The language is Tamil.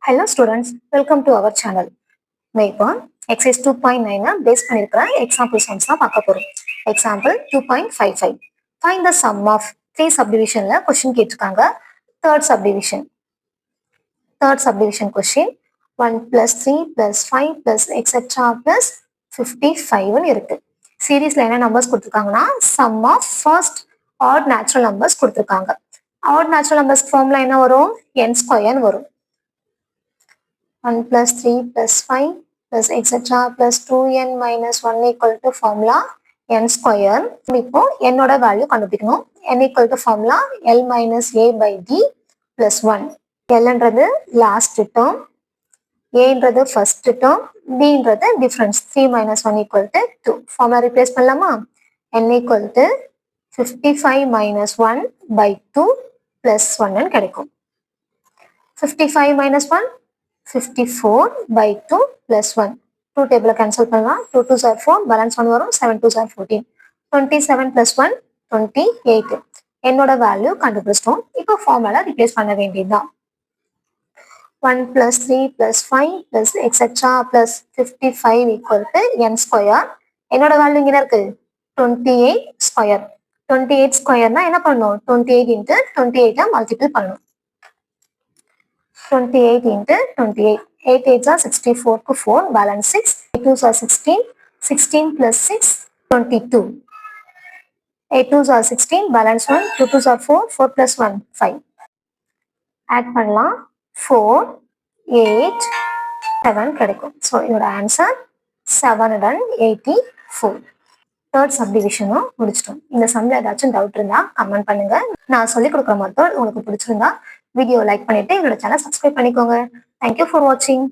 Hello students, welcome to our channel. இப்போ exercise 2.9 பேஸ் பண்ணிருக்கிற example sums தான் பார்க்க போறோம். Example 2.55. Find the sum of 3 subdivisionல question கேட்டிருக்காங்க. Third subdivision question 1 plus 3 plus 5 plus etc plus 55 இருக்கு. சீரீஸ்ல என்ன நம்பர்ஸ் கொடுத்துருக்காங்கன்னா sum of first odd natural numbers கொடுத்துருக்காங்க. odd natural numbers ஃபார்முலா என்ன வரும்? n square வரும். 1 plus 3 plus 5 plus etc plus 2n minus 1 equal to formula n square. இப்போ n ஓட வேல்யூ கண்டுபிடிக்கணும். n equal to formula l minus a by d plus 1. l என்றது last term, a என்றது first term, d என்றது difference 3 minus 1 equal to 2. formula replace பண்ணலாமா? n equal to 55 minus 1 by 2 plus 1 கிடைக்கும். 55 minus 1 54 by 2 plus 1. 2 table cancel பண்ணலாம். 2 2s are 4, balance 1 வரும். 7 2s are 14. 27 plus 1 28. என்னோட வேல்யூ கண்டுபிடிச்சிட்டோம். இப்போ ஃபார்முலா ரிப்ளேஸ் பண்ண வேண்டியதுதான். 1 plus 3 plus 5 plus etc plus 55 equal to n square. என்னோட வேல்யூ இங்க இருக்கு 28 ஸ்கொயர். 28 ஸ்கொயர்னா என்ன பண்ணணும்? 28 into 28 மல்டிபிள் பண்ணணும். 28 into 28. 8 8s are 64 to 4, balance 6. 8 2s are 16. 16 plus 6, 22. 8 2s are 16, balance 1. 2 2s are 4. 4 plus 1, 5. Add பண்ணலாம். 4, 8, 7 கிடைக்கும். So, இதோட answer 784. தேர்ட் சப்டிவிஷனும் முடிச்சிட்டோம். இந்த சம்ல ஏதாச்சும் டவுட் இருந்தா கமெண்ட் பண்ணுங்க. நான் சொல்லி கொடுக்குற மெத்தட் உங்களுக்கு பிடிச்சிருந்தா வீடியோ லைக் பண்ணிட்டு என்னோட சேனல் சப்ஸ்கிரைப் பண்ணிக்கோங்க. தேங்க்யூ ஃபார் வாட்சிங்.